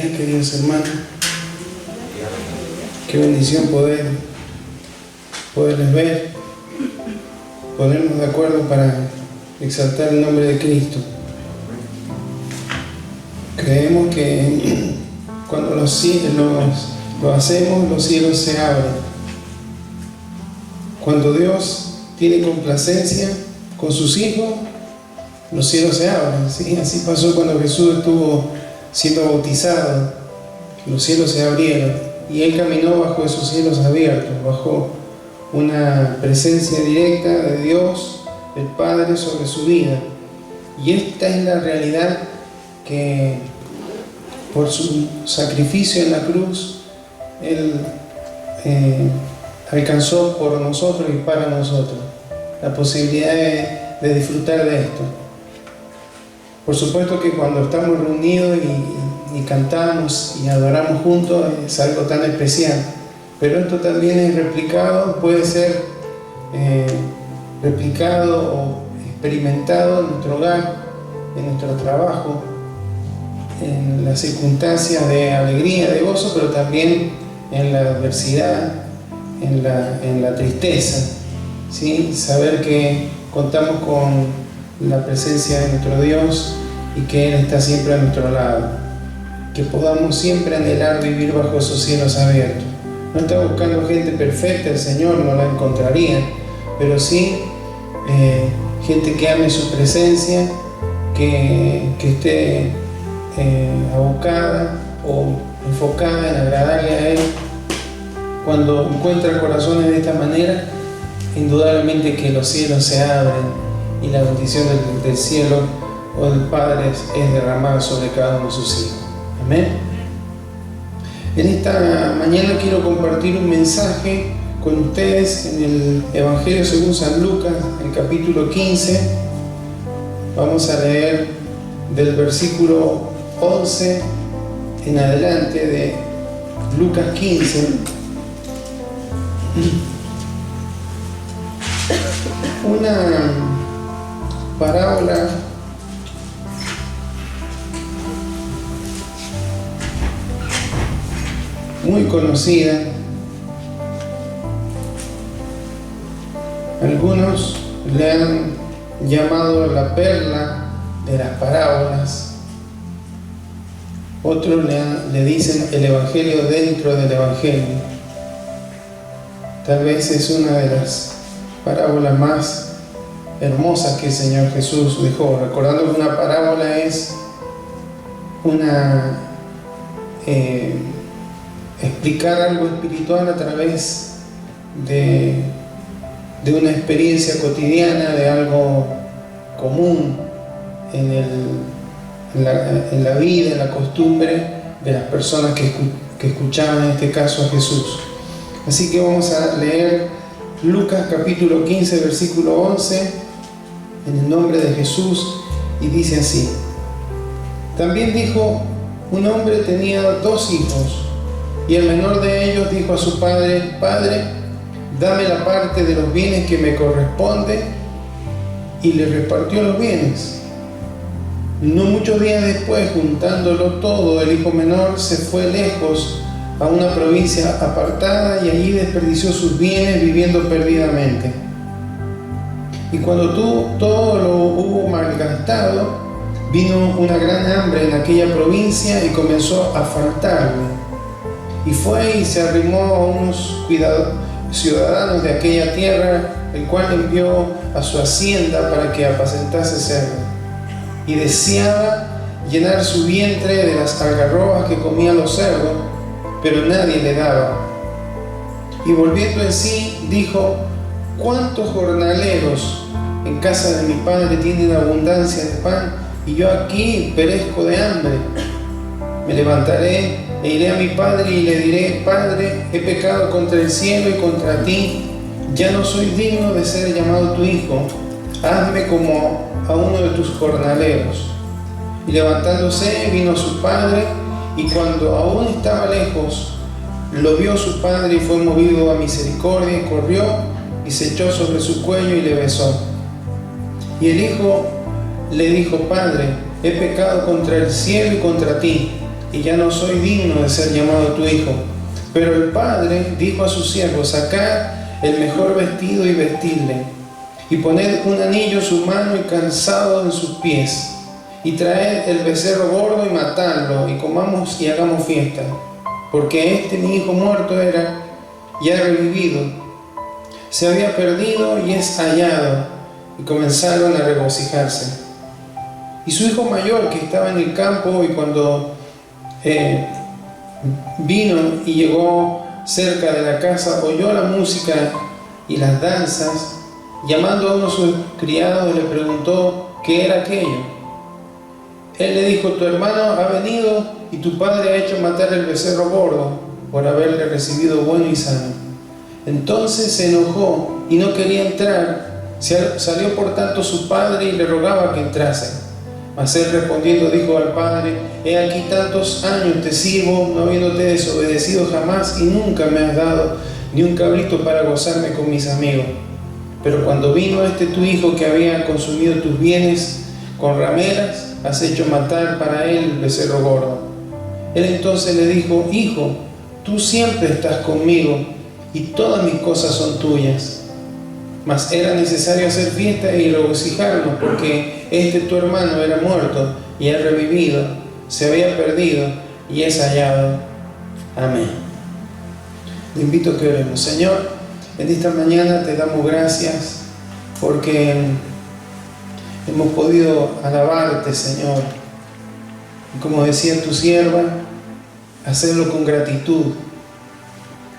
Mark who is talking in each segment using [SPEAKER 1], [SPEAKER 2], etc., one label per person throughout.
[SPEAKER 1] días, queridos hermanos. Qué bendición poderles ver, ponernos de acuerdo para exaltar el nombre de Cristo. Creemos que cuando lo hacemos, los cielos se abren. Cuando Dios tiene complacencia con sus hijos, los cielos se abren, ¿sí? Así pasó cuando Jesús estuvo siendo bautizado. Los cielos se abrieron y Él caminó bajo esos cielos abiertos, bajo una presencia directa de Dios, el Padre, sobre su vida. Y esta es la realidad que por su sacrificio en la cruz Él alcanzó por nosotros y para nosotros la posibilidad de disfrutar de esto. Por supuesto que cuando estamos reunidos y cantamos y adoramos juntos es algo tan especial, pero esto también es replicado, puede ser replicado o experimentado en nuestro hogar, en nuestro trabajo, en las circunstancias de alegría, de gozo, pero también en la adversidad, en la tristeza, ¿sí? Saber que contamos con la presencia de nuestro Dios y que Él está siempre a nuestro lado, que podamos siempre anhelar vivir bajo esos cielos abiertos. No está buscando gente perfecta, el Señor no la encontraría, pero sí gente que ame su presencia, que esté abocada o enfocada en agradarle a Él. Cuando encuentra corazones de esta manera, indudablemente que los cielos se abren y la bendición del cielo o del Padre es derramada sobre cada uno de sus hijos. Amén. En esta mañana quiero compartir un mensaje con ustedes en el Evangelio según San Lucas, el capítulo 15. Vamos a leer del versículo 11 en adelante de Lucas 15. Una parábola muy conocida. Algunos le han llamado la perla de las parábolas, otros le dicen el Evangelio dentro del Evangelio. Tal vez es una de las parábolas más hermosas que el Señor Jesús dejó, recordando que una parábola es explicar algo espiritual a través de una experiencia cotidiana, de algo común en la vida, en la costumbre de las personas que escuchaban, en este caso, a Jesús. Así que vamos a leer Lucas capítulo 15, versículo 11, en el nombre de Jesús, y dice así: También dijo, un hombre tenía 2 hijos, y el menor de ellos dijo a su padre: Padre, dame la parte de los bienes que me corresponde, y le repartió los bienes. No muchos días después, juntándolo todo, el hijo menor se fue lejos a una provincia apartada y allí desperdició sus bienes viviendo perdidamente. Y cuando todo lo hubo malgastado, vino una gran hambre en aquella provincia y comenzó a faltarle. Y fue y se arrimó a unos ciudadanos de aquella tierra, el cual envió a su hacienda para que apacentase cerdos. Y deseaba llenar su vientre de las algarrobas que comían los cerdos, pero nadie le daba. Y volviendo en sí, dijo: ¿Cuántos jornaleros en casa de mi padre tienen abundancia de pan, y yo aquí perezco de hambre? Me levantaré e iré a mi padre y le diré: Padre, he pecado contra el cielo y contra ti, ya no soy digno de ser llamado tu hijo, hazme como a uno de tus jornaleros. Y levantándose vino a su padre, y cuando aún estaba lejos, lo vio su padre y fue movido a misericordia, y corrió y se echó sobre su cuello y le besó. Y el hijo le dijo: Padre, he pecado contra el cielo y contra ti, y ya no soy digno de ser llamado tu hijo. Pero el padre dijo a sus siervos: sacad el mejor vestido y vestidle, y poned un anillo en su mano y calzado en sus pies, y traed el becerro gordo y matadlo, y comamos y hagamos fiesta, porque mi hijo muerto era y ha revivido, se había perdido y es hallado. Y comenzaron a regocijarse. Y su hijo mayor, que estaba en el campo, y cuando vino y llegó cerca de la casa, oyó la música y las danzas. Llamando a uno de sus criados, le preguntó qué era aquello. Él le dijo: tu hermano ha venido y tu padre ha hecho matar el becerro gordo por haberle recibido bueno y sano. Entonces se enojó y no quería entrar. Salió por tanto su padre y le rogaba que entrase. Mas él respondiendo dijo al padre: he aquí tantos años te sirvo, no habiéndote desobedecido jamás, y nunca me has dado ni un cabrito para gozarme con mis amigos. Pero cuando vino tu hijo que había consumido tus bienes con rameras, has hecho matar para él el becerro gordo. Él entonces le dijo: hijo, tú siempre estás conmigo y todas mis cosas son tuyas. Mas era necesario hacer fiesta y regocijarnos, porque tu hermano era muerto y ha revivido, se había perdido y es hallado. Amén. Te invito a que oremos. Señor, en esta mañana te damos gracias porque hemos podido alabarte, Señor. Y como decía tu sierva, hacerlo con gratitud.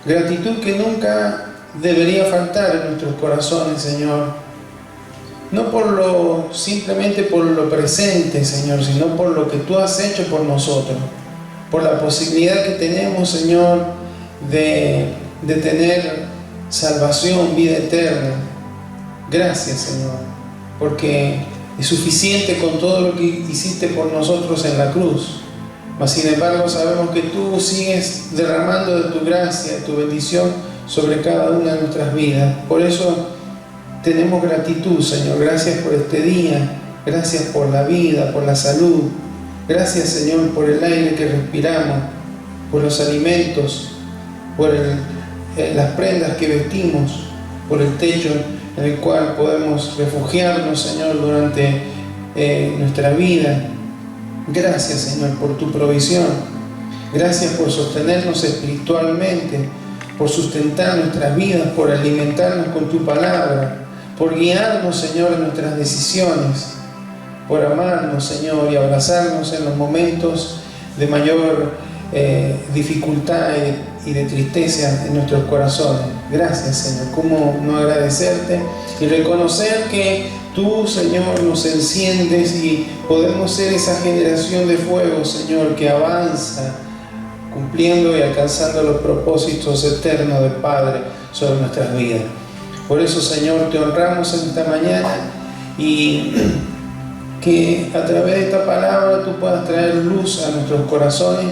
[SPEAKER 1] Gratitud que nunca debería faltar en nuestros corazones, Señor. No simplemente por lo presente, Señor, sino por lo que tú has hecho por nosotros. Por la posibilidad que tenemos, Señor, de tener salvación, vida eterna. Gracias, Señor, porque es suficiente con todo lo que hiciste por nosotros en la cruz. Mas sin embargo sabemos que tú sigues derramando de tu gracia, de tu bendición sobre cada una de nuestras vidas. Por eso tenemos gratitud, Señor. Gracias por este día, gracias por la vida, por la salud. Gracias, Señor, por el aire que respiramos, por los alimentos, por las prendas que vestimos, por el techo en el cual podemos refugiarnos, Señor, durante nuestra vida. Gracias, Señor, por tu provisión. Gracias por sostenernos espiritualmente, por sustentar nuestras vidas, por alimentarnos con tu palabra, por guiarnos, Señor, en nuestras decisiones, por amarnos, Señor, y abrazarnos en los momentos de mayor dificultad y de tristeza en nuestros corazones. Gracias, Señor. ¿Cómo no agradecerte y reconocer que tú, Señor, nos enciendes y podemos ser esa generación de fuego, Señor, que avanza cumpliendo y alcanzando los propósitos eternos del Padre sobre nuestras vidas? Por eso, Señor, te honramos en esta mañana, y que a través de esta palabra tú puedas traer luz a nuestros corazones.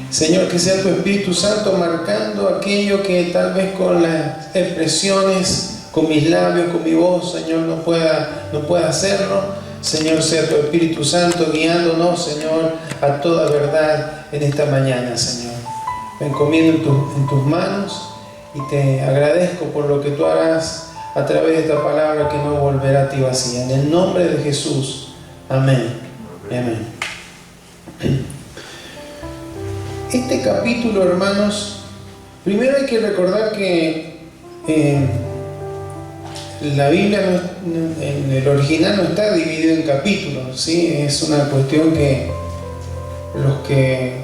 [SPEAKER 1] Señor, que sea tu Espíritu Santo marcando aquello que tal vez con las expresiones, con mis labios, con mi voz, Señor, no pueda hacerlo. Señor, sea tu Espíritu Santo guiándonos, Señor, a toda verdad en esta mañana, Señor. Me encomiendo en tus manos y te agradezco por lo que tú harás a través de esta palabra que no volverá a ti vacía. En el nombre de Jesús. Amén. Amén. Este capítulo, hermanos, primero hay que recordar que la Biblia en el original no está dividido en capítulos, ¿sí? Es una cuestión que los que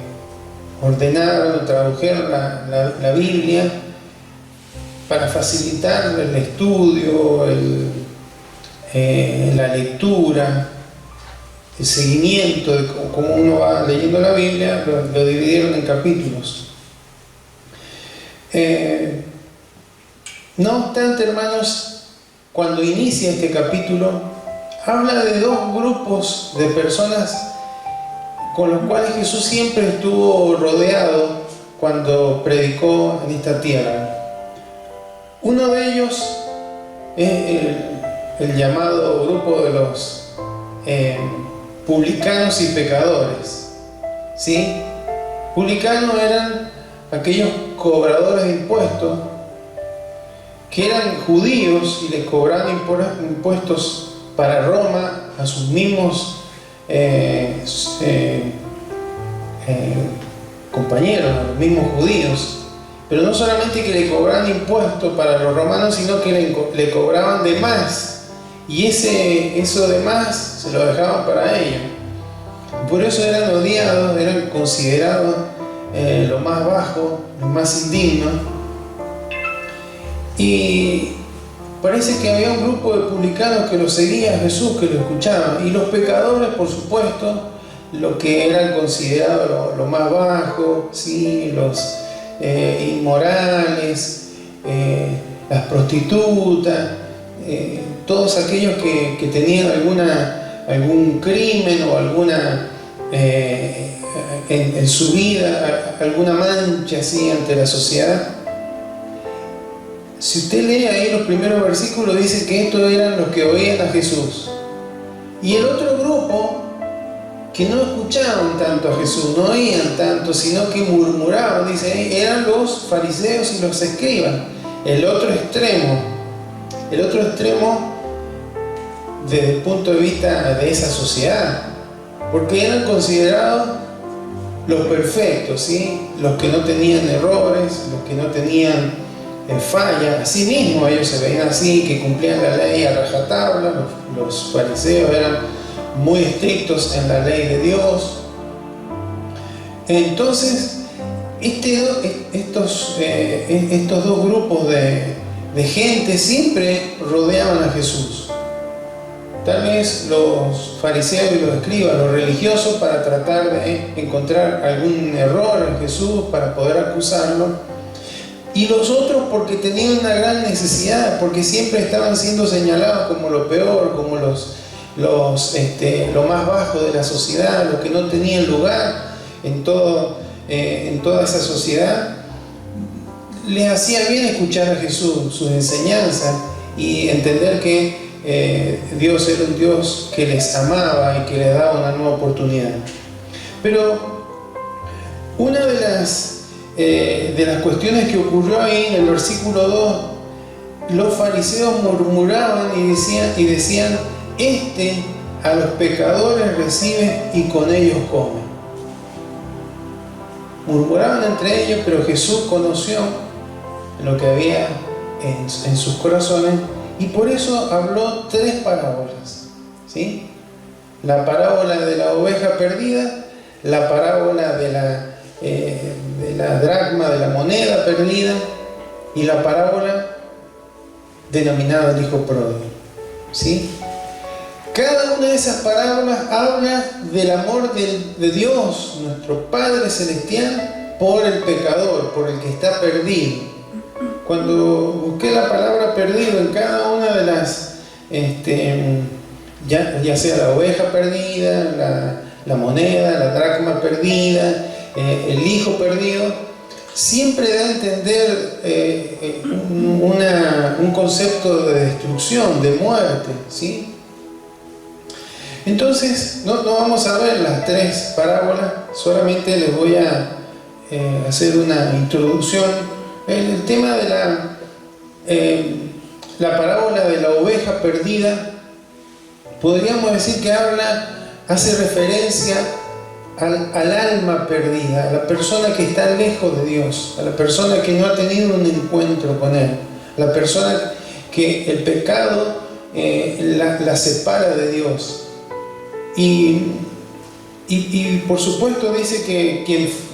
[SPEAKER 1] ordenaron o tradujeron la Biblia para facilitar el estudio, la lectura, el seguimiento de cómo uno va leyendo la Biblia, lo dividieron en capítulos. No obstante, hermanos, cuando inicia este capítulo, habla de dos grupos de personas con los cuales Jesús siempre estuvo rodeado cuando predicó en esta tierra. Uno de ellos es el llamado grupo de los publicanos y pecadores, ¿sí? Publicanos eran aquellos cobradores de impuestos que eran judíos y les cobraban impuestos para Roma a sus mismos compañeros, a los mismos judíos. Pero no solamente que le cobraban impuestos para los romanos, sino que le cobraban de más. Y eso de más se lo dejaban para ellos. Por eso eran odiados, eran considerados lo más bajo, lo más indigno. Y parece que había un grupo de publicanos que lo seguía a Jesús, que lo escuchaban. Y los pecadores, por supuesto, lo que eran considerados lo más bajo, ¿sí? Los inmorales, las prostitutas, todos aquellos que tenían algún crimen o alguna en su vida, alguna mancha así ante la sociedad. Si usted lee ahí los primeros versículos, dice que estos eran los que oían a Jesús. Y el otro grupo, que no escuchaban tanto a Jesús, no oían tanto, sino que murmuraban, dice, eran los fariseos y los escribas. El otro extremo desde el punto de vista de esa sociedad, porque eran considerados los perfectos, ¿sí? Los que no tenían errores, los que no tenían fallas. Así mismo ellos se veían así, que cumplían la ley a rajatabla. Los fariseos eran muy estrictos en la ley de Dios. Entonces estos dos grupos de gente siempre rodeaban a Jesús. Tal vez los fariseos y los escribas, los religiosos, para tratar de encontrar algún error en Jesús para poder acusarlo. Y los otros porque tenían una gran necesidad, porque siempre estaban siendo señalados como lo peor, como lo más bajo de la sociedad, los que no tenían lugar en toda esa sociedad. Les hacía bien escuchar a Jesús, sus enseñanzas, y entender que Dios era un Dios que les amaba y que les daba una nueva oportunidad. Pero una de las cuestiones que ocurrió ahí en el versículo 2, los fariseos murmuraban y decían, a los pecadores recibe y con ellos come. Murmuraban entre ellos, pero Jesús conoció lo que había en sus corazones, y por eso habló 3 parábolas, ¿sí? La parábola de la oveja perdida, la parábola de la dracma, de la moneda perdida, y la parábola denominada el hijo pródigo, ¿sí? Cada una de esas parábolas habla del amor de Dios, nuestro Padre Celestial, por el pecador, por el que está perdido. Cuando busqué la palabra perdido en cada una de las, ya sea la oveja perdida, la moneda, la dracma perdida, el hijo perdido, siempre da a entender un concepto de destrucción, de muerte, ¿sí? Entonces, no vamos a ver las 3 parábolas, solamente les voy a hacer una introducción. El tema de la parábola de la oveja perdida, podríamos decir que hace referencia al alma perdida, a la persona que está lejos de Dios, a la persona que no ha tenido un encuentro con Él, a la persona que el pecado la separa de Dios. Y por supuesto dice que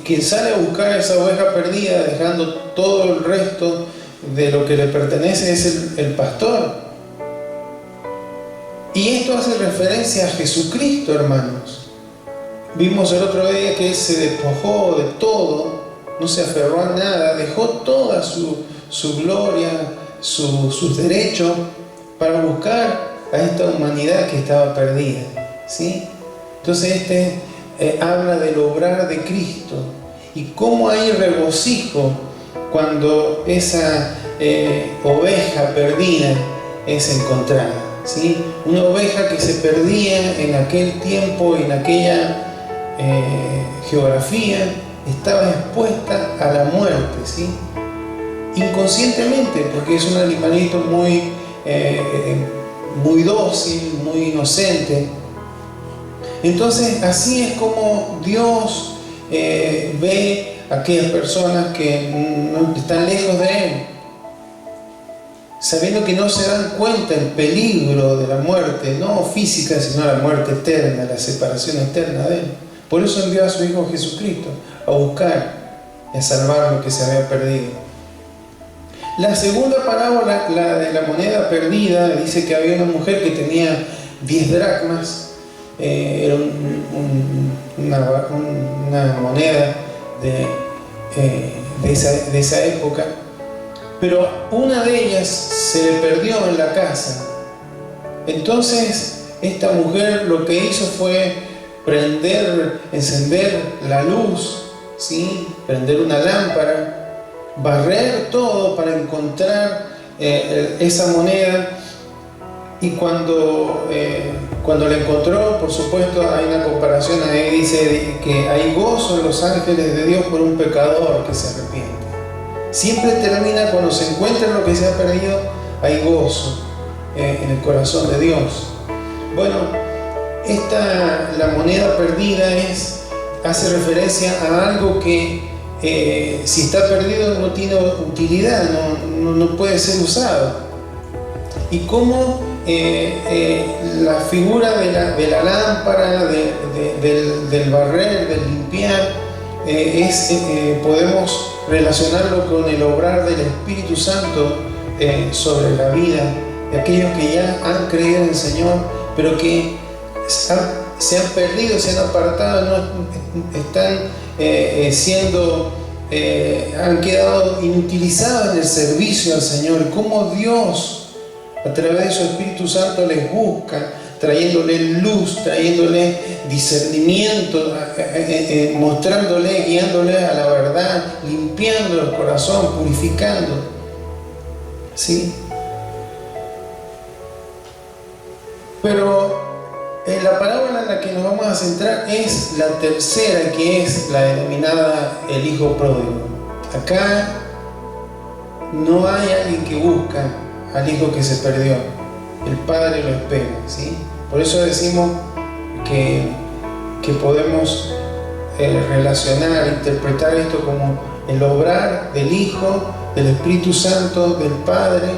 [SPEAKER 1] quien sale a buscar a esa oveja perdida, dejando todo el resto de lo que le pertenece, es el pastor. Y esto hace referencia a Jesucristo, hermanos. Vimos el otro día que Él se despojó de todo, no se aferró a nada, dejó toda su gloria, sus derechos, para buscar a esta humanidad que estaba perdida, ¿sí? Entonces habla del obrar de Cristo y cómo hay regocijo cuando esa oveja perdida es encontrada, ¿sí? Una oveja que se perdía en aquel tiempo, en aquella geografía, estaba expuesta a la muerte, ¿sí? Inconscientemente, porque es un animalito muy dócil, muy inocente. Entonces, así es como Dios ve a aquellas personas que no están lejos de Él, sabiendo que no se dan cuenta del peligro de la muerte, no física, sino la muerte eterna, la separación eterna de Él. Por eso envió a su Hijo Jesucristo a buscar y a salvar lo que se había perdido. La segunda parábola, la de la moneda perdida, dice que había una mujer que tenía 10 dracmas. Era una moneda de esa época, pero una de ellas se le perdió en la casa. Entonces esta mujer lo que hizo fue encender la luz, ¿sí? Prender una lámpara, barrer todo para encontrar esa moneda. Y cuando la encontró, por supuesto, hay una comparación ahí, dice que hay gozo en los ángeles de Dios por un pecador que se arrepiente. Siempre termina cuando se encuentra lo que se ha perdido, hay gozo en el corazón de Dios. Bueno, la moneda perdida hace referencia a algo que si está perdido no tiene utilidad, no puede ser usado. Y cómo la figura de la lámpara, del barrer, del limpiar, podemos relacionarlo con el obrar del Espíritu Santo sobre la vida de aquellos que ya han creído en el Señor, pero que se han perdido, se han apartado, están han quedado inutilizados en el servicio al Señor. Cómo Dios, a través de su Espíritu Santo, les busca, trayéndole luz, trayéndole discernimiento, mostrándole, guiándole a la verdad, limpiando el corazón, purificando. ¿Sí? Pero la parábola en la que nos vamos a centrar es la tercera, que es la denominada el hijo pródigo. Acá no hay alguien que busca al hijo que se perdió. El Padre lo espera, ¿sí? Por eso decimos que podemos relacionar, interpretar esto como el obrar del Hijo, del Espíritu Santo, del Padre,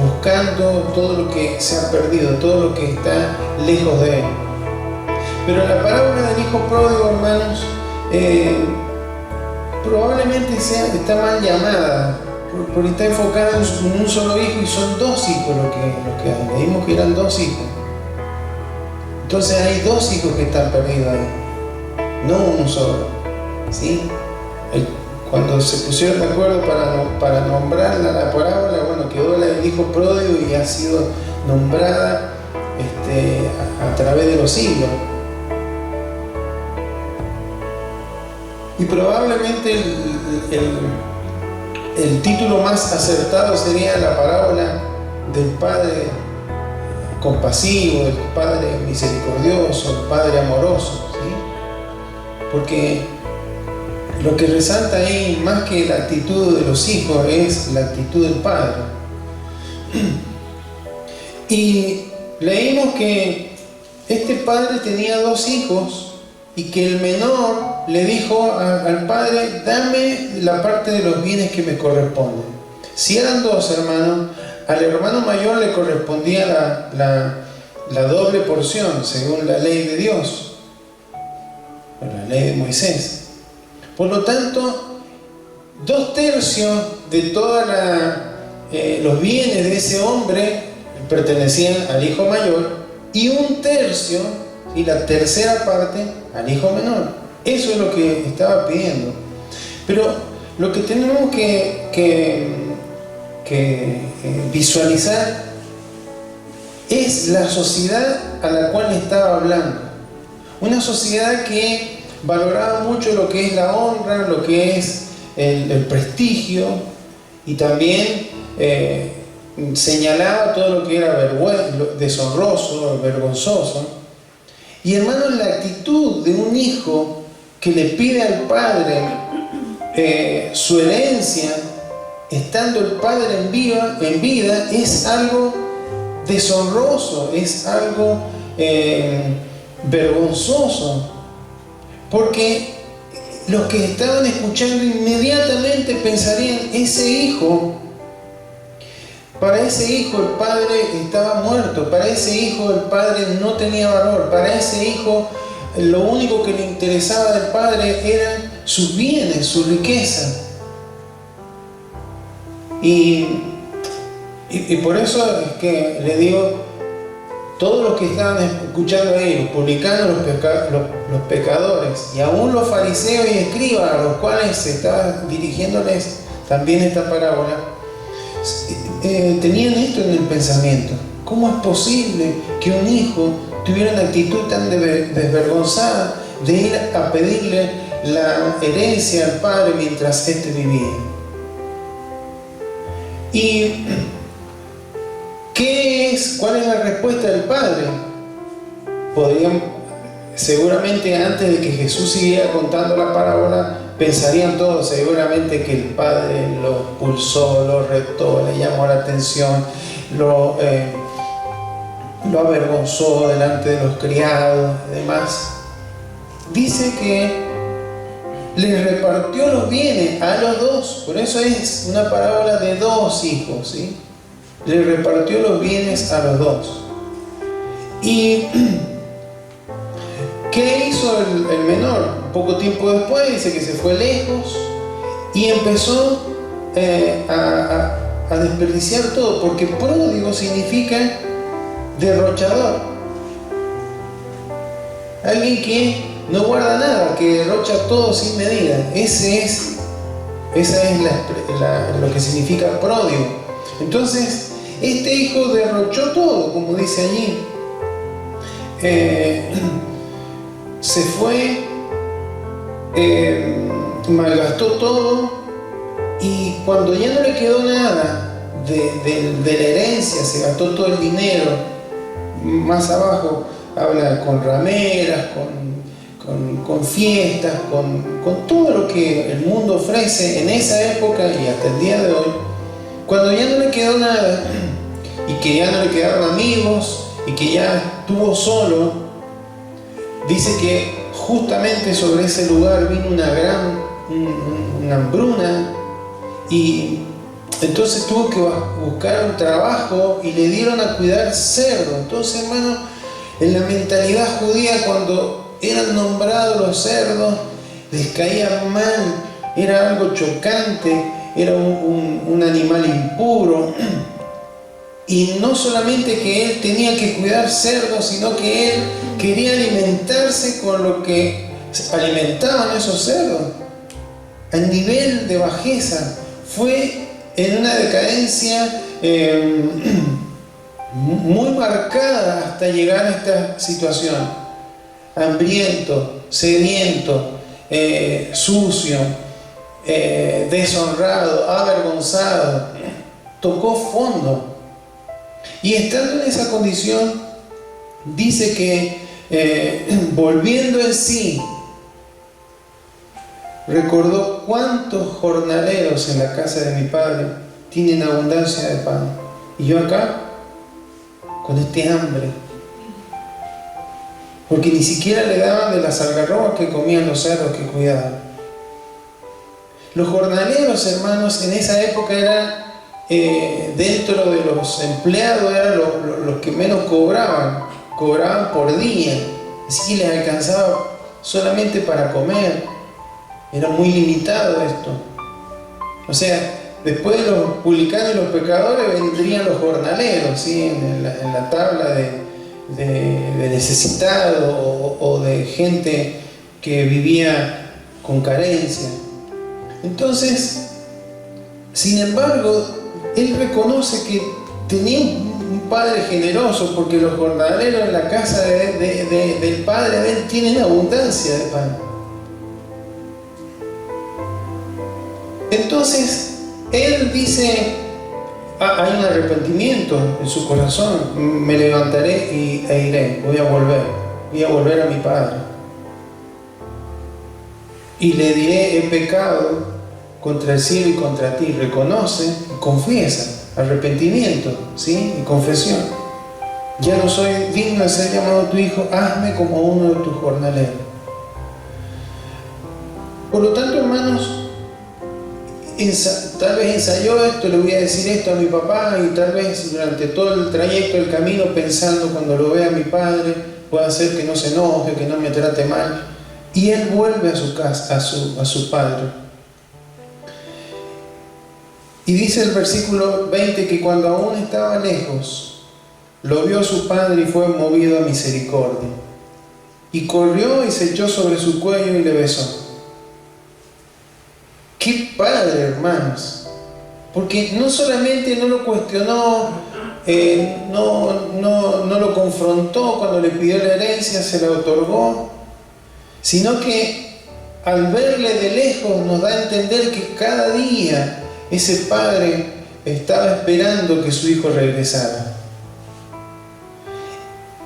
[SPEAKER 1] buscando todo lo que se ha perdido, todo lo que está lejos de Él. Pero la parábola del hijo pródigo, hermanos, probablemente está mal llamada, porque está enfocada en un solo hijo, y son dos hijos lo que hay. Leímos que eran dos hijos. Entonces hay dos hijos que están perdidos ahí, no uno solo, ¿sí? Cuando se pusieron de acuerdo para nombrar la parábola, bueno, quedó la del hijo pródigo y ha sido nombrada a través de los siglos. Y probablemente el título más acertado sería la parábola del Padre compasivo, del Padre misericordioso, el Padre amoroso, ¿sí? Porque lo que resalta ahí, más que la actitud de los hijos, es la actitud del Padre. Y leímos que este padre tenía dos hijos y que el menor le dijo al padre: dame la parte de los bienes que me corresponden. Si eran dos hermanos, al hermano mayor le correspondía la doble porción, según la ley de Dios, la ley de Moisés. Por lo tanto, 2/3 de todos los bienes de ese hombre pertenecían al hijo mayor, y 1/3, y la tercera parte, al hijo menor. Eso es lo que estaba pidiendo. Pero lo que tenemos que visualizar es la sociedad a la cual estaba hablando. Una sociedad que valoraba mucho lo que es la honra, lo que es el prestigio, y también señalaba todo lo que era deshonroso, vergonzoso. Y hermanos, la actitud de un hijo que le pide al padre su herencia, estando el padre en vida, es algo deshonroso, es algo vergonzoso, porque los que estaban escuchando inmediatamente pensarían: para ese hijo el padre estaba muerto, para ese hijo el padre no tenía valor, para ese hijo lo único que le interesaba del padre eran sus bienes, su riqueza. Y por eso es que le digo, todos los que estaban escuchando ahí, los publicanos, los pecadores, y aún los fariseos y escribas, a los cuales se estaba dirigiéndoles también esta parábola, tenían esto en el pensamiento: ¿cómo es posible que un hijo tuviera una actitud tan desvergonzada de ir a pedirle la herencia al padre mientras éste vivía? ¿Y cuál es la respuesta del padre? Seguramente antes de que Jesús siguiera contando la parábola, pensarían todos seguramente que el padre lo pulsó, lo retó, le llamó la atención, lo avergonzó delante de los criados y demás. Dice que les repartió los bienes a los dos. Por eso es una parábola de dos hijos, ¿sí? Les repartió los bienes a los dos. ¿Y qué hizo el menor? Poco tiempo después dice que se fue lejos y empezó a desperdiciar todo, porque pródigo significa derrochador. Alguien que no guarda nada, que derrocha todo sin medida. Esa es lo que significa pródigo. Entonces, este hijo derrochó todo, como dice allí. Se fue, malgastó todo, y cuando ya no le quedó nada de la herencia, se gastó todo el dinero. Más abajo habla con rameras, con fiestas, con todo lo que el mundo ofrece en esa época y hasta el día de hoy. Cuando ya no le quedó nada, y que ya no le quedaron amigos, y que ya estuvo solo, dice que justamente sobre ese lugar vino una hambruna, y entonces tuvo que buscar un trabajo y le dieron a cuidar cerdos. Entonces, hermano, en la mentalidad judía, cuando eran nombrados los cerdos, les caía mal, era algo chocante, era un animal impuro. Y no solamente que él tenía que cuidar cerdos, sino que él quería alimentarse con lo que alimentaban esos cerdos. A nivel de bajeza, fue en una decadencia muy marcada hasta llegar a esta situación. Hambriento, sediento, sucio, deshonrado, avergonzado. Tocó fondo. Y estando en esa condición, dice que volviendo en sí, recordó: cuántos jornaleros en la casa de mi padre tienen abundancia de pan, y yo acá con este hambre. Porque ni siquiera le daban de las algarrobas que comían los cerdos que cuidaban. Los jornaleros, hermanos, en esa época eran dentro de los empleados, eran los que menos cobraban por día, así que les alcanzaba solamente para comer. Era muy limitado esto. O sea, después de los publicanos y los pecadores vendrían los jornaleros, ¿sí? en la tabla de necesitados o de gente que vivía con carencia. Entonces, sin embargo, él reconoce que tenía un padre generoso, porque los jornaleros en la casa del padre de él tienen abundancia de pan. Entonces, él dice, hay un arrepentimiento en su corazón: me levantaré e iré, voy a volver a mi padre. y le diré: he pecado contra el cielo y contra ti. Reconoce y confiesa, arrepentimiento, ¿sí? Y confesión. Ya no soy digno de ser llamado tu hijo, hazme como uno de tus jornaleros. Por lo tanto, hermanos, tal vez ensayó esto, le voy a decir esto a mi papá, y tal vez durante todo el trayecto, el camino, pensando: cuando lo vea a mi padre, pueda hacer que no se enoje, que no me trate mal. Y él vuelve a su casa, a su padre. Y dice el versículo 20 que cuando aún estaba lejos, lo vio su padre y fue movido a misericordia. Y corrió y se echó sobre su cuello y le besó. ¡Qué padre, hermanos! Porque no solamente no lo cuestionó, no lo confrontó cuando le pidió la herencia, se la otorgó, sino que al verle de lejos nos da a entender que cada día ese padre estaba esperando que su hijo regresara.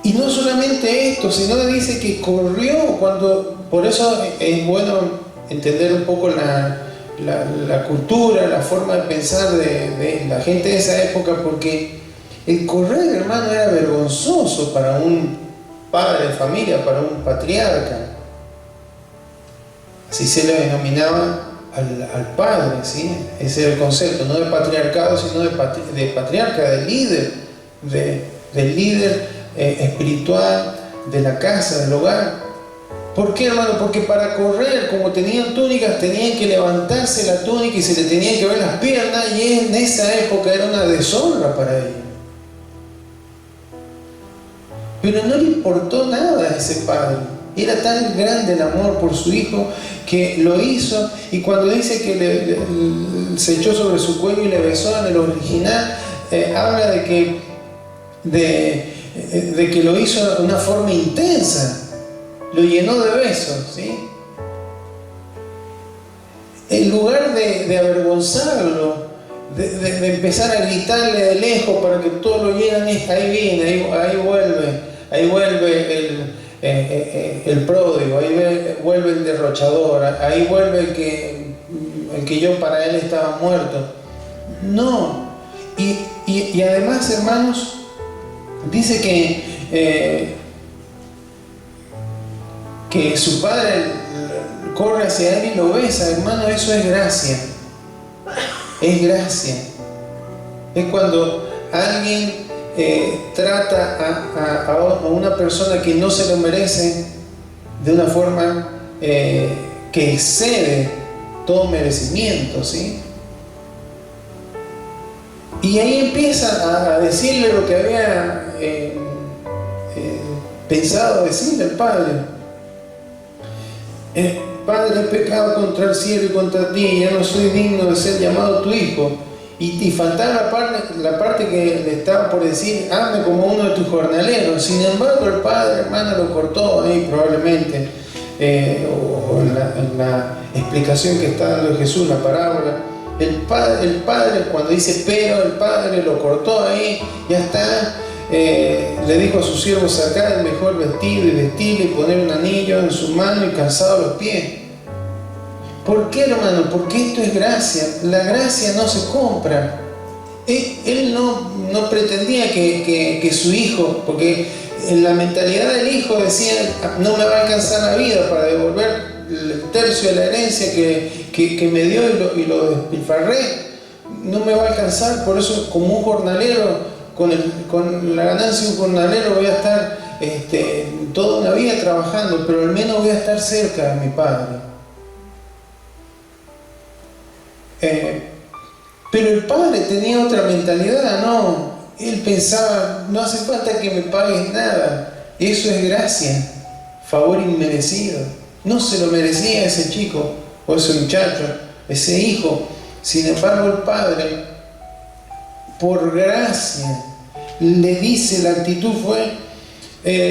[SPEAKER 1] Y no solamente esto, sino que dice que corrió por eso es bueno entender un poco la cultura, la forma de pensar de la gente de esa época, porque el correr, hermano, era vergonzoso para un padre de familia, para un patriarca. Así se le denominaba al padre, ¿sí? Ese era el concepto, no de patriarcado, sino de patriarca, de líder, del líder espiritual de la casa, del hogar. ¿Por qué, hermano? Porque para correr, como tenían túnicas, tenían que levantarse la túnica y se le tenían que ver las piernas, y en esa época era una deshonra para ellos. Pero no le importó nada a ese padre. Era tan grande el amor por su hijo que lo hizo, y cuando dice que se echó sobre su cuello y le besó, en el original habla de que lo hizo de una forma intensa. Lo llenó de besos, ¿sí? En lugar de avergonzarlo, de empezar a gritarle de lejos para que todos lo llenan, ahí viene, ahí vuelve el pródigo, vuelve el derrochador, ahí vuelve el que yo para él estaba muerto. No. Y además, hermanos, dice que su padre corre hacia él y lo besa. Hermano, eso es gracia. Es gracia. Es cuando alguien trata a una persona que no se lo merece de una forma que excede todo merecimiento, ¿sí? Y ahí empieza a decirle lo que había pensado decirle al padre. Padre, he pecado contra el cielo y contra ti, ya no soy digno de ser llamado tu hijo. Y faltaba la parte que le estaba por decir: hazme como uno de tus jornaleros. Sin embargo, el padre, hermano, lo cortó ahí probablemente, o en la explicación que está dando Jesús, la parábola. El padre, cuando dice pero, el padre lo cortó ahí, ya está. Le dijo a sus siervos: sacar el mejor vestido y vestirle y poner un anillo en su mano y calzado a los pies. ¿Por qué, hermano? Porque esto es gracia. La gracia no se compra. Él no pretendía que su hijo, porque en la mentalidad del hijo decía: no me va a alcanzar la vida para devolver el tercio de la herencia que me dio y lo despilfarré. No me va a alcanzar, por eso como un jornalero, con la ganancia de un jornalero voy a estar toda una vida trabajando, pero al menos voy a estar cerca de mi padre. Pero el padre tenía otra mentalidad, no. Él pensaba: no hace falta que me pagues nada, eso es gracia, favor inmerecido. No se lo merecía ese chico o ese muchacho, ese hijo. Sin embargo, el padre, por gracia, le dice, la actitud fue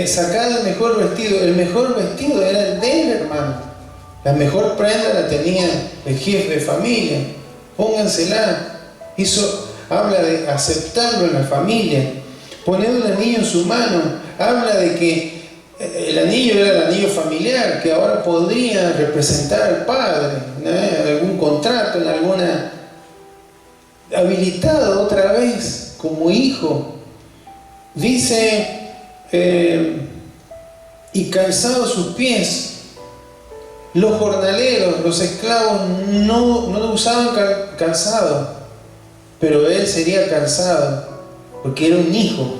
[SPEAKER 1] sacar el mejor vestido. El mejor vestido era el de él, hermano. La mejor prenda la tenía el jefe de familia. Póngansela. Eso habla de aceptarlo en la familia. Poner un anillo en su mano habla de que El anillo era el anillo familiar, que ahora podría representar al padre, ¿no? En algún contrato, en alguna... habilitado otra vez como hijo. Dice, y calzados sus pies. Los jornaleros, los esclavos no usaban calzado, pero él sería calzado, porque era un hijo.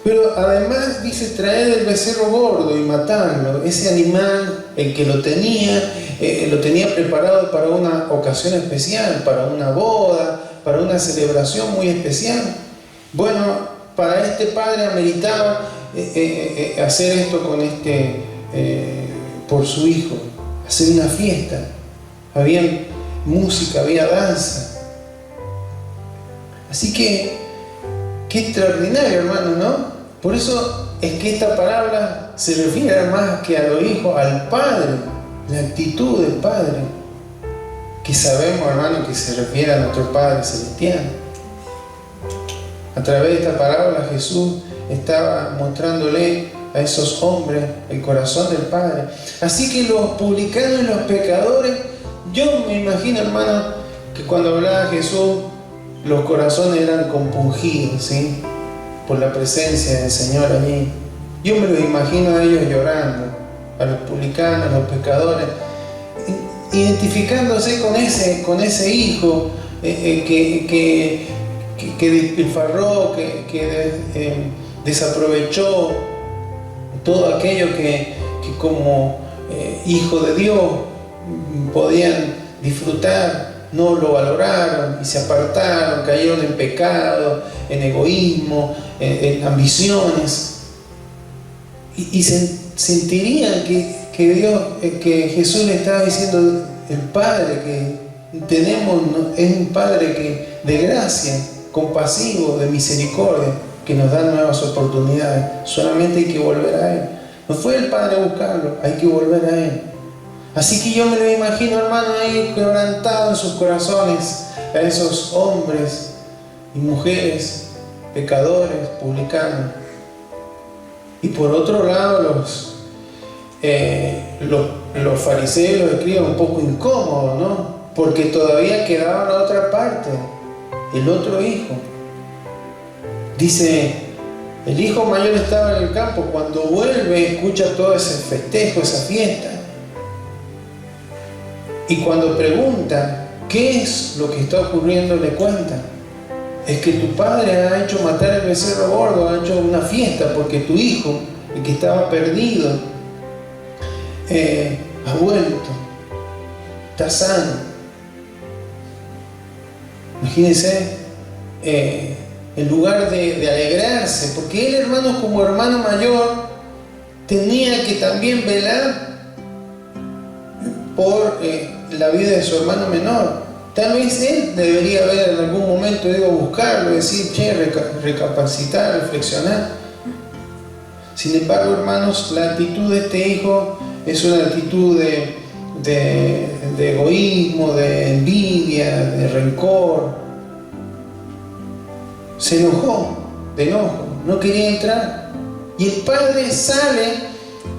[SPEAKER 1] Pero además dice traer el becerro gordo y matarlo. Ese animal, el que lo tenía preparado para una ocasión especial, para una boda, para una celebración muy especial. Bueno, para este padre ameritaba hacer esto con por su hijo, hacer una fiesta. Había música, había danza. Así que, qué extraordinario, hermano, ¿no? Por eso es que esta palabra se refiere más que a los hijos, al Padre, la actitud del Padre, que sabemos, hermano, que se refiere a nuestro Padre Celestial. A través de esta palabra Jesús estaba mostrándole a esos hombres el corazón del Padre. Así que los publicanos y los pecadores, yo me imagino, hermano, que cuando hablaba Jesús, los corazones eran compungidos, ¿sí?, por la presencia del Señor allí. Yo me lo imagino a ellos llorando, a los publicanos, a los pecadores, identificándose con ese hijo que despilfarró, que desaprovechó todo aquello que como hijo de Dios podían disfrutar. No lo valoraron y se apartaron, cayeron en pecado, en egoísmo, en ambiciones. Y sentirían que Jesús le estaba diciendo, el Padre que tenemos es un Padre de gracia, compasivo, de misericordia, que nos da nuevas oportunidades. Solamente hay que volver a Él. No fue el Padre a buscarlo, hay que volver a Él. Así que yo me lo imagino, hermano, ahí quebrantado en sus corazones, a esos hombres y mujeres, pecadores, publicanos. Y por otro lado, los fariseos, los escribas, un poco incómodos, ¿no? Porque todavía quedaba la otra parte, el otro hijo. Dice, el hijo mayor estaba en el campo, cuando vuelve escucha todo ese festejo, esa fiesta. Y cuando pregunta qué es lo que está ocurriendo, le cuenta, es que tu padre ha hecho matar el becerro gordo, ha hecho una fiesta porque tu hijo, el que estaba perdido, ha vuelto, está sano. Imagínense, en lugar de alegrarse, porque él, hermano, como hermano mayor, tenía que también velar por la vida de su hermano menor. Tal vez él debería haber en algún momento ido a buscarlo, decir, recapacitar, reflexionar. Sin embargo, hermanos, la actitud de este hijo es una actitud de egoísmo, de envidia, de rencor. Se enojó, de enojo, no quería entrar. Y el padre sale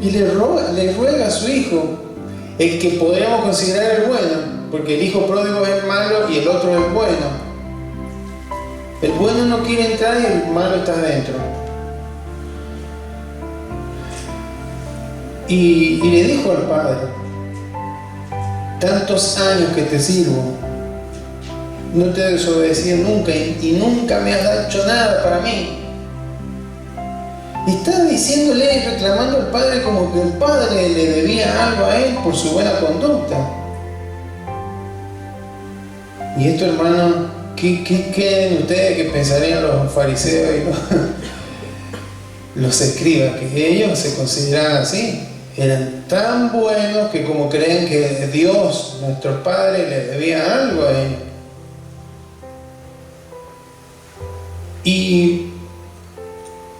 [SPEAKER 1] y le ruega a su hijo, el que podríamos considerar el bueno, porque el hijo pródigo es el malo y el otro es el bueno. El bueno no quiere entrar y el malo está adentro. Y le dijo al padre, tantos años que te sirvo, no te he desobedecido nunca y nunca me has hecho nada para mí. Y está diciéndole y reclamando al padre como que el padre le debía algo a él por su buena conducta. Y esto, hermano, ¿qué creen ustedes que pensarían los fariseos y los escribas? Que ellos se consideraban así. Eran tan buenos que como creen que Dios, nuestro Padre, les debía algo a ellos.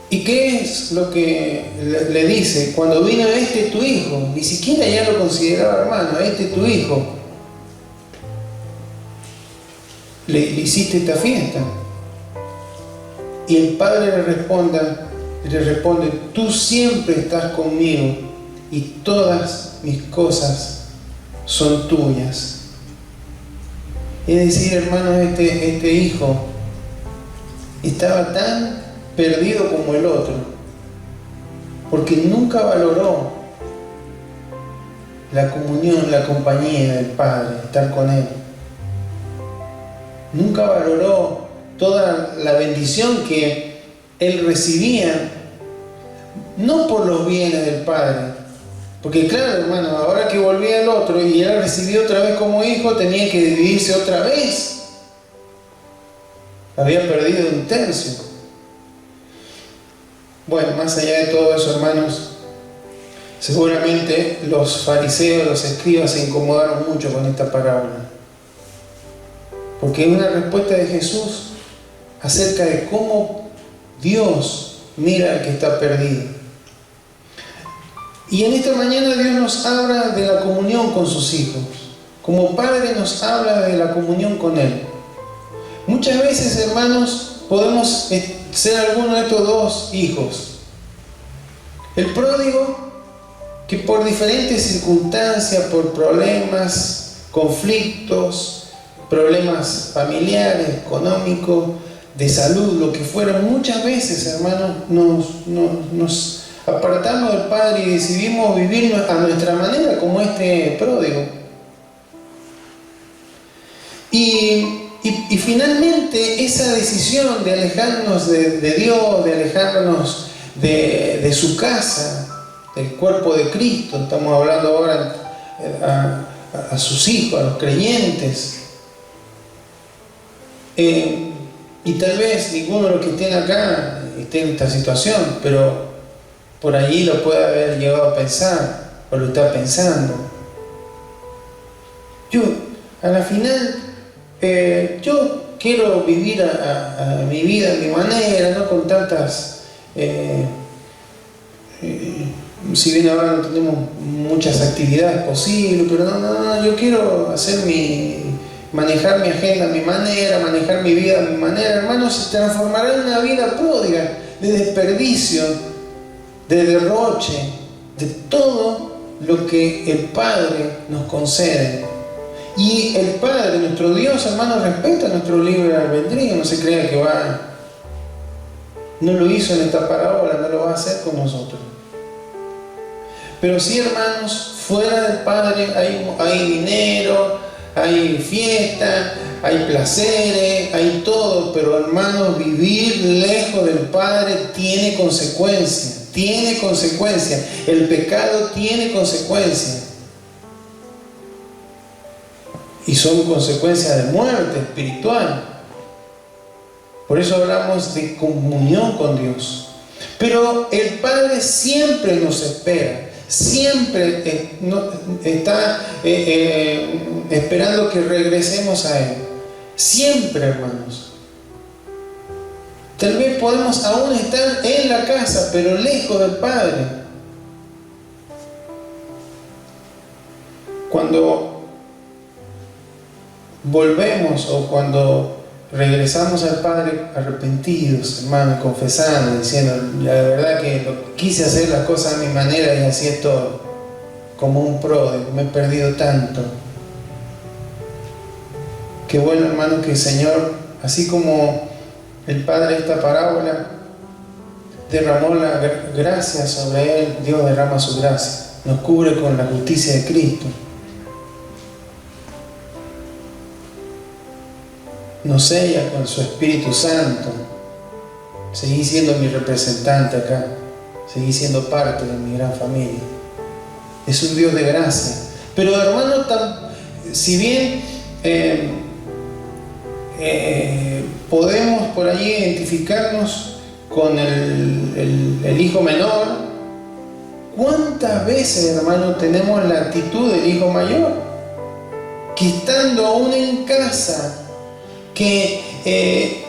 [SPEAKER 1] ¿Y qué es lo que le dice? Cuando vino este tu hijo, ni siquiera ya lo consideraba hermano, este tu hijo, le hiciste esta fiesta. Y el padre le responde, Y le responde: tú siempre estás conmigo y todas mis cosas son tuyas. Es decir, hermanos, este hijo estaba tan perdido como el otro, porque nunca valoró la comunión, la compañía del Padre, estar con Él. Nunca valoró toda la bendición que él recibía, no por los bienes del Padre, porque claro, hermano, ahora que volvía el otro y él recibió otra vez como hijo, tenía que dividirse otra vez. Había perdido 1/3. Bueno, más allá de todo eso, hermanos, seguramente los fariseos, los escribas se incomodaron mucho con esta parábola, porque es una respuesta de Jesús acerca de cómo Dios mira al que está perdido. Y en esta mañana Dios nos habla de la comunión con sus hijos. Como Padre nos habla de la comunión con Él. Muchas veces, hermanos, podemos ser alguno de estos dos hijos. El pródigo, que por diferentes circunstancias, por problemas, conflictos, problemas familiares, económicos, de salud, lo que fuera, muchas veces, hermanos, nos apartamos del Padre y decidimos vivir a nuestra manera, como este pródigo. Y finalmente esa decisión de alejarnos de Dios, de alejarnos de su casa, del cuerpo de Cristo, estamos hablando ahora a sus hijos, a los creyentes, y tal vez ninguno de los que estén acá esté en esta situación, pero por allí lo puede haber llegado a pensar, o lo está pensando. Yo, a la final, yo quiero vivir a mi vida, a mi manera, no con tantas... si bien ahora no tenemos muchas actividades posibles, pero no, yo quiero manejar mi agenda a mi manera, manejar mi vida a mi manera. Hermanos, se transformará en una vida pródiga, de desperdicio, de derroche, de todo lo que el Padre nos concede. Y el Padre, nuestro Dios, hermanos, respeta nuestro libre albedrío. No se crea que no lo hizo en esta parábola, no lo va a hacer con nosotros. Pero sí, hermanos, fuera del Padre hay dinero, hay fiesta, hay placeres, hay todo, pero hermanos, vivir lejos del Padre tiene consecuencias, el pecado tiene consecuencias, y son consecuencias de muerte espiritual. Por eso hablamos de comunión con Dios. Pero el Padre siempre nos espera, siempre está esperando que regresemos a Él. Siempre, hermanos. Tal vez podemos aún estar en la casa, pero lejos del Padre. Cuando volvemos o cuando regresamos al Padre arrepentidos, hermanos, confesando, diciendo: la verdad que quise hacer las cosas a mi manera y así es todo, como un pródigo, me he perdido tanto. Qué bueno, hermano, que el Señor, así como el Padre de esta parábola derramó la gracia sobre Él, Dios derrama su gracia, nos cubre con la justicia de Cristo, nos sella con su Espíritu Santo. Seguí siendo mi representante acá, seguí siendo parte de mi gran familia. Es un Dios de gracia. Pero, hermano, si bien podemos por allí identificarnos con el hijo menor, ¿cuántas veces, hermano, tenemos la actitud del hijo mayor? Que estando aún en casa, que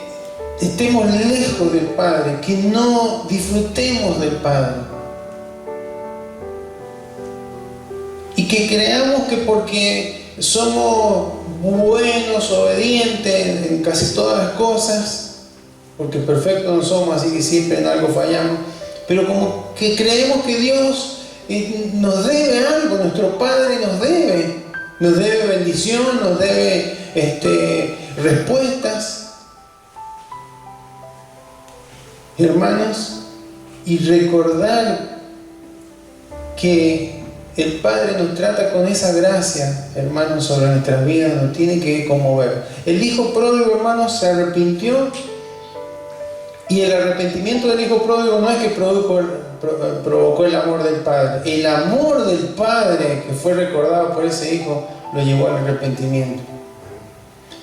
[SPEAKER 1] estemos lejos del Padre, que no disfrutemos del Padre, y que creamos que porque somos buenos, obedientes en casi todas las cosas, porque perfectos no somos, así que siempre en algo fallamos, pero como que creemos que Dios nos debe algo, nuestro Padre nos debe bendición, nos debe respuestas. Hermanos, y recordar que el Padre nos trata con esa gracia, hermanos, sobre nuestras vidas, nos tiene que conmover. El hijo pródigo, hermanos, se arrepintió, y el arrepentimiento del hijo pródigo no es que provocó el amor del Padre. El amor del Padre que fue recordado por ese hijo lo llevó al arrepentimiento.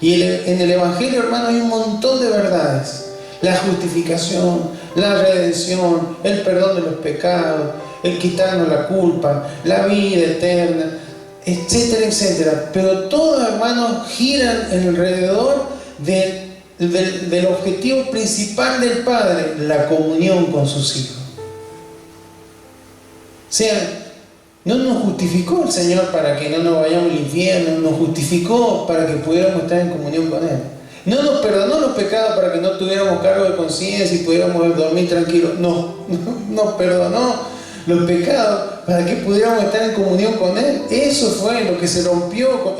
[SPEAKER 1] Y en el Evangelio, hermanos, hay un montón de verdades. La justificación, la redención, el perdón de los pecados, el quitarnos la culpa, la vida eterna, etcétera, etcétera. Pero todos, hermanos, giran alrededor del objetivo principal del Padre, la comunión con sus hijos. O sea, no nos justificó el Señor para que no nos vayamos al infierno, nos justificó para que pudiéramos estar en comunión con Él. No nos perdonó los pecados para que no tuviéramos cargo de conciencia y pudiéramos dormir tranquilos. No, nos perdonó los pecados para que pudiéramos estar en comunión con Él. Eso fue lo que se rompió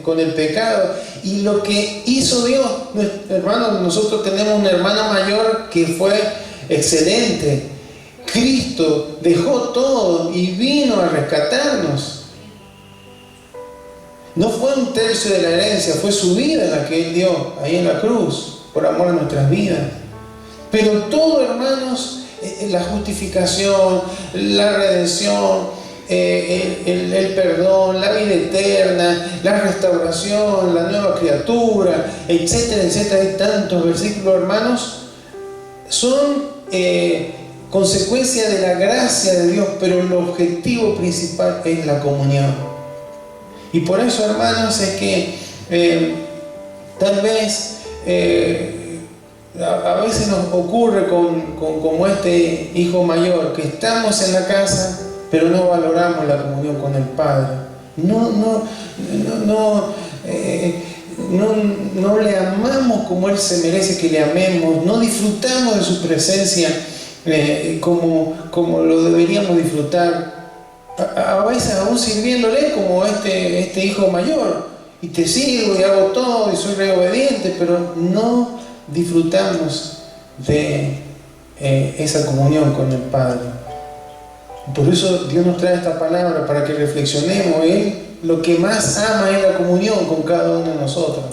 [SPEAKER 1] con el pecado. Y lo que hizo Dios, hermanos, nosotros tenemos una hermana mayor que fue excelente. Cristo dejó todo y vino a rescatarnos. No fue un tercio de la herencia, fue su vida la que Él dio ahí en la cruz, por amor a nuestras vidas. Pero todo, hermanos, la justificación, la redención, el perdón, la vida eterna, la restauración, la nueva criatura, etcétera, etcétera. Hay tantos versículos, hermanos, son consecuencia de la gracia de Dios, pero el objetivo principal es la comunión. Y por eso, hermanos, es que tal vez a veces nos ocurre como este hijo mayor, que estamos en la casa, pero no valoramos la comunión con el Padre. No le amamos como Él se merece que le amemos, no disfrutamos de su presencia como lo deberíamos disfrutar. A veces aún sirviéndole como este hijo mayor, y te sirvo y hago todo y soy re obediente, pero no disfrutamos de esa comunión con el Padre. Por eso Dios nos trae esta palabra para que reflexionemos. Él lo que más ama es la comunión con cada uno de nosotros.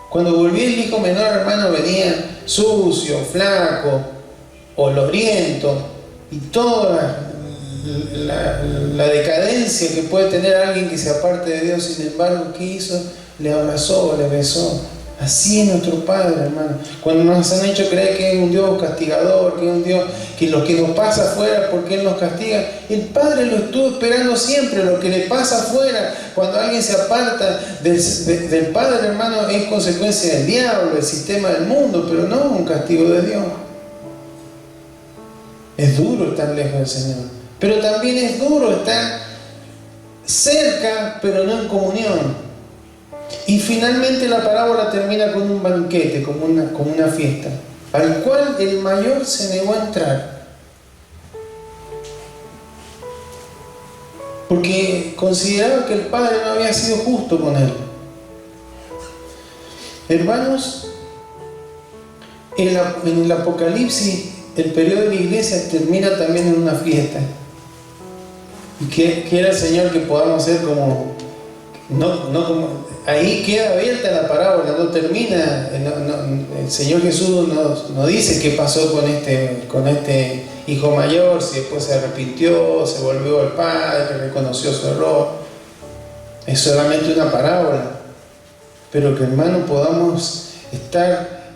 [SPEAKER 1] Cuando volví el hijo menor, hermano, venía sucio, flaco, oloriento, y toda la decadencia que puede tener alguien que se aparte de Dios. Sin embargo, ¿qué hizo? Le abrazó, le besó. Así es nuestro Padre, hermano. Cuando nos han hecho creer que es un Dios castigador, que es un Dios que lo que nos pasa afuera porque Él nos castiga, el Padre lo estuvo esperando siempre. Lo que le pasa afuera, cuando alguien se aparta del Padre, hermano, es consecuencia del diablo, del sistema del mundo, pero no un castigo de Dios. Es duro estar lejos del Señor, pero también es duro estar cerca, pero no en comunión. Y finalmente la parábola termina con un banquete, como una fiesta, al cual el mayor se negó a entrar, porque consideraba que el Padre no había sido justo con él. Hermanos, en el Apocalipsis, el periodo de la iglesia termina también en una fiesta. Y quiera el Señor que podamos ser como ahí queda abierta la parábola, no termina. El Señor Jesús no dice qué pasó con este hijo mayor, si después se arrepintió, se volvió al Padre, reconoció su error. Es solamente una parábola. Pero que, hermano, podamos estar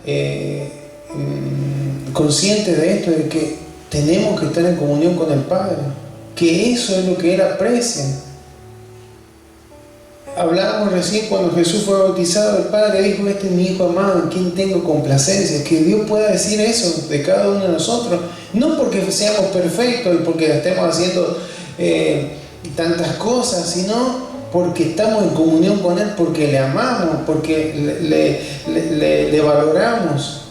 [SPEAKER 1] conscientes de esto, de que tenemos que estar en comunión con el Padre, que eso es lo que Él aprecia. Hablábamos recién cuando Jesús fue bautizado, el Padre dijo: este es mi Hijo amado, en quien tengo complacencia. Que Dios pueda decir eso de cada uno de nosotros, no porque seamos perfectos y porque estemos haciendo tantas cosas, sino porque estamos en comunión con Él, porque le amamos, porque le valoramos.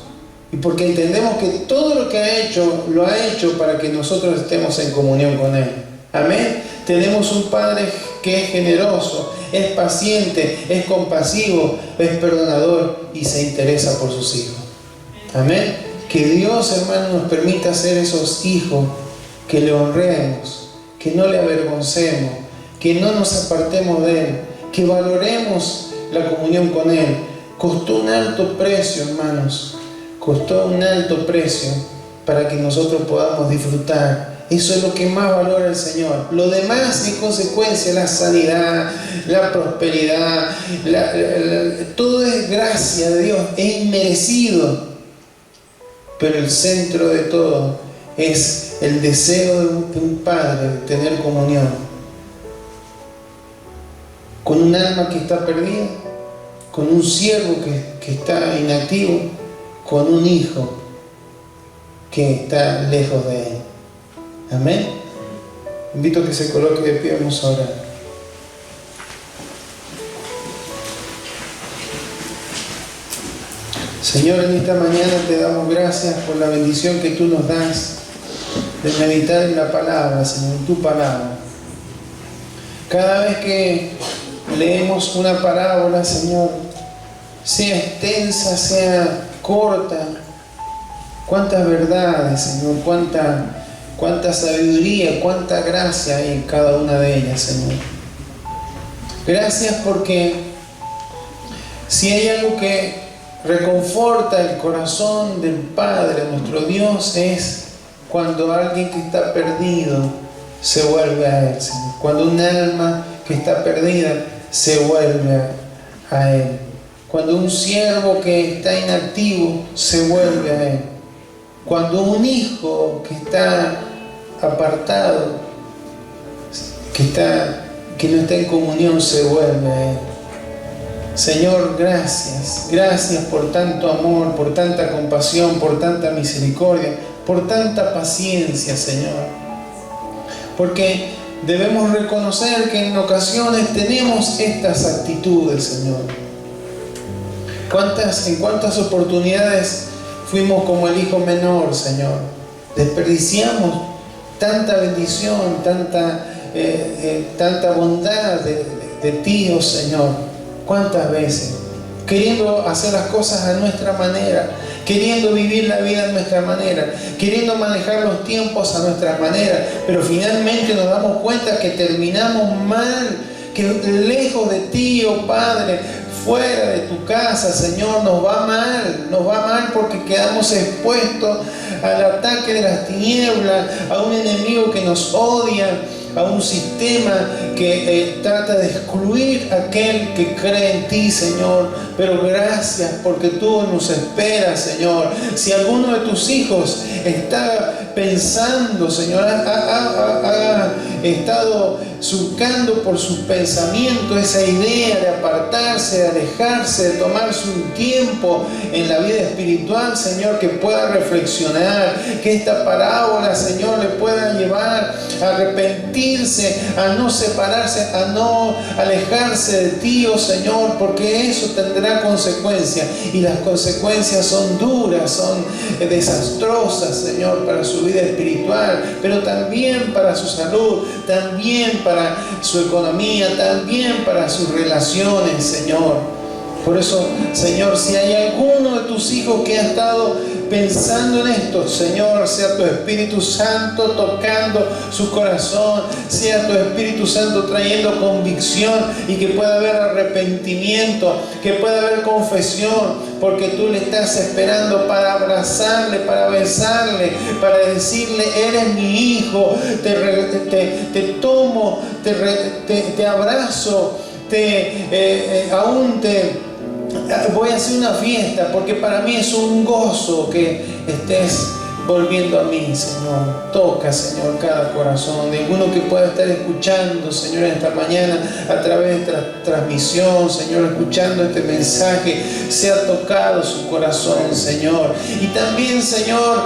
[SPEAKER 1] y porque entendemos que todo lo que ha hecho, lo ha hecho para que nosotros estemos en comunión con Él. Amén. Tenemos un Padre que es generoso, es paciente, es compasivo, es perdonador y se interesa por sus hijos. Amén. Que Dios, hermano, nos permita ser esos hijos que le honremos, que no le avergoncemos, que no nos apartemos de Él, que valoremos la comunión con Él. Costó un alto precio, hermanos. Costó un alto precio para que nosotros podamos disfrutar. Eso es lo que más valora el Señor. Lo demás es consecuencia, la sanidad, la prosperidad, todo es gracia de Dios, es inmerecido. Pero el centro de todo es el deseo de un padre de tener comunión con un alma que está perdida, con un siervo que está inactivo, con un hijo que está lejos de Él. Amén. Invito a que se coloque de pie, vamos a orar. Señor, en esta mañana te damos gracias por la bendición que tú nos das de meditar en la palabra, Señor, en tu palabra. Cada vez que leemos una parábola, Señor, sea extensa, sea corta, cuántas verdades, Señor, cuánta sabiduría, cuánta gracia hay en cada una de ellas, Señor. Gracias porque si hay algo que reconforta el corazón del Padre, nuestro Dios, es cuando alguien que está perdido se vuelve a Él, Señor. Cuando un alma que está perdida se vuelve a Él. Cuando un siervo que está inactivo se vuelve a Él. Cuando un hijo que está apartado, que no está en comunión, se vuelve a Él. Señor, gracias. Gracias por tanto amor, por tanta compasión, por tanta misericordia, por tanta paciencia, Señor. Porque debemos reconocer que en ocasiones tenemos estas actitudes, Señor. En cuántas oportunidades fuimos como el hijo menor, Señor. Desperdiciamos tanta bendición, tanta bondad de ti, oh Señor. ¿Cuántas veces? Queriendo hacer las cosas a nuestra manera, queriendo vivir la vida a nuestra manera, queriendo manejar los tiempos a nuestra manera, pero finalmente nos damos cuenta que terminamos mal, que lejos de ti, oh Padre, fuera de tu casa, Señor, nos va mal porque quedamos expuestos al ataque de las tinieblas, a un enemigo que nos odia, a un sistema que trata de excluir a aquel que cree en ti, Señor. Pero gracias porque tú nos esperas, Señor. Si alguno de tus hijos está pensando, Señor, ha estado surcando por sus pensamientos esa idea de apartarse, de alejarse, de tomarse un tiempo en la vida espiritual, Señor, que pueda reflexionar, que esta parábola, Señor, le pueda llevar a arrepentirse, a no separarse, a no alejarse de ti, oh Señor, porque eso tendrá consecuencias, y las consecuencias son duras, son desastrosas, Señor, para su vida espiritual, pero también para su salud, también para su economía, también para sus relaciones, Señor. Por eso, Señor, si hay alguno de tus hijos que ha estado pensando en esto, Señor, sea tu Espíritu Santo tocando su corazón, sea tu Espíritu Santo trayendo convicción, y que pueda haber arrepentimiento, que pueda haber confesión, porque tú le estás esperando para abrazarle, para besarle, para decirle: eres mi hijo, te tomo, te abrazo, voy a hacer una fiesta, porque para mí es un gozo que estés volviendo a mí, Señor. Toca, Señor, cada corazón de alguno que pueda estar escuchando, Señor, esta mañana a través de esta transmisión, Señor, escuchando este mensaje, sea tocado su corazón, Señor. Y también, Señor,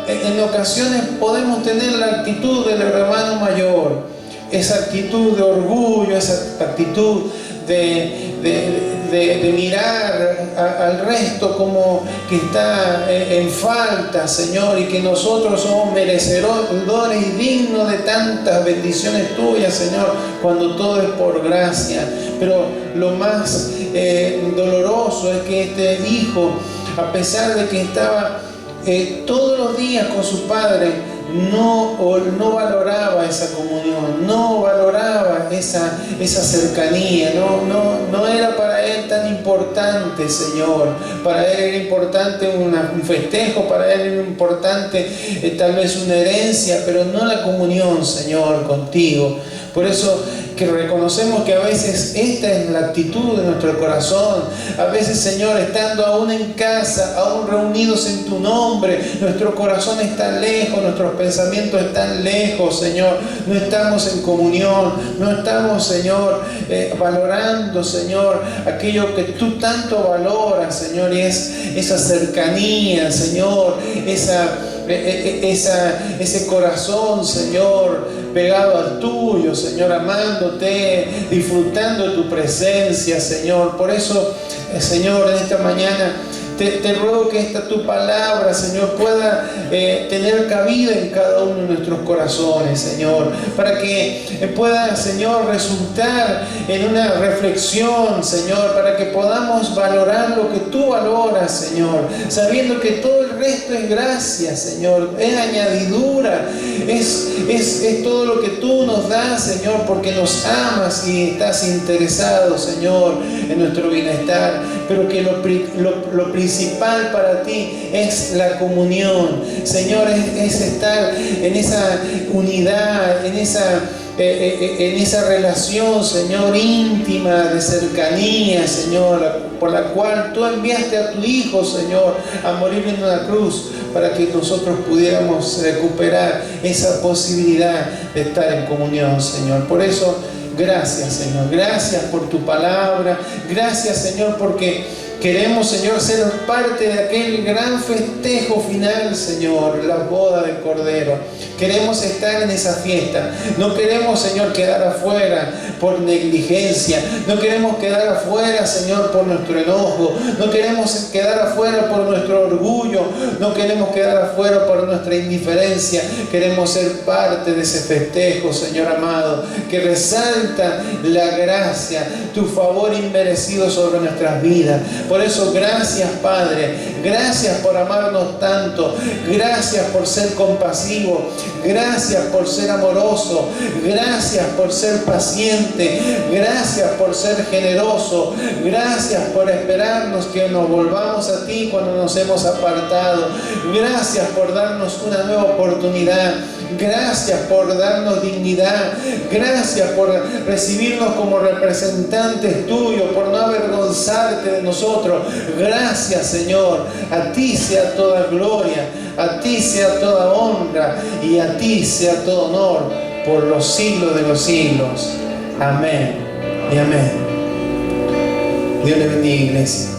[SPEAKER 1] en ocasiones podemos tener la actitud del hermano mayor, esa actitud de orgullo, esa actitud de mirar al resto como que está en falta, Señor, y que nosotros somos merecedores y dignos de tantas bendiciones tuyas, Señor, cuando todo es por gracia. Pero lo más doloroso es que este hijo, a pesar de que estaba todos los días con su padre, no valoraba esa comunión, no valoraba esa cercanía, no era para él tan importante, Señor. Para él era importante un festejo, para él era importante tal vez una herencia, pero no la comunión, Señor, contigo. Por eso que reconocemos que a veces esta es la actitud de nuestro corazón. A veces, Señor, estando aún en casa, aún reunidos en tu nombre, nuestro corazón está lejos, nuestros pensamientos están lejos, Señor. No estamos en comunión, no estamos, Señor, valorando, Señor, aquello que tú tanto valoras, Señor, y es esa cercanía, Señor, ese corazón, Señor, pegado al tuyo, Señor, amándote, disfrutando de tu presencia, Señor. Por eso, Señor, en esta mañana te ruego que esta tu palabra, Señor, pueda tener cabida en cada uno de nuestros corazones, Señor, para que pueda, Señor, resultar en una reflexión, Señor, para que podamos valorar lo que tú valoras, Señor, sabiendo que todo el resto es gracia, Señor, es añadidura, es todo lo que tú nos das, Señor, porque nos amas y estás interesado, Señor, en nuestro bienestar, pero que lo principal para ti es la comunión, Señor, es estar en esa unidad, en esa relación, Señor, íntima, de cercanía, Señor, por la cual tú enviaste a tu Hijo, Señor, a morir en una cruz, para que nosotros pudiéramos recuperar esa posibilidad de estar en comunión, Señor. Por eso, gracias, Señor, gracias por tu palabra, gracias, Señor, porque queremos, Señor, ser parte de aquel gran festejo final, Señor, la boda del Cordero. Queremos estar en esa fiesta. No queremos, Señor, quedar afuera por negligencia. No queremos quedar afuera, Señor, por nuestro enojo. No queremos quedar afuera por nuestro orgullo. No queremos quedar afuera por nuestra indiferencia. Queremos ser parte de ese festejo, Señor amado, que resalta la gracia, tu favor inmerecido sobre nuestras vidas. Por eso, gracias, Padre. Gracias por amarnos tanto. Gracias por ser compasivo. Gracias por ser amoroso. Gracias por ser paciente. Gracias por ser generoso. Gracias por esperarnos que nos volvamos a ti cuando nos hemos apartado. Gracias por darnos una nueva oportunidad. Gracias por darnos dignidad. Gracias por recibirnos como representantes tuyos, por no avergonzarte de nosotros. Gracias, Señor. A ti sea toda gloria, a ti sea toda honra y a ti sea todo honor por los siglos de los siglos. Amén y amén. Dios le bendiga, iglesia.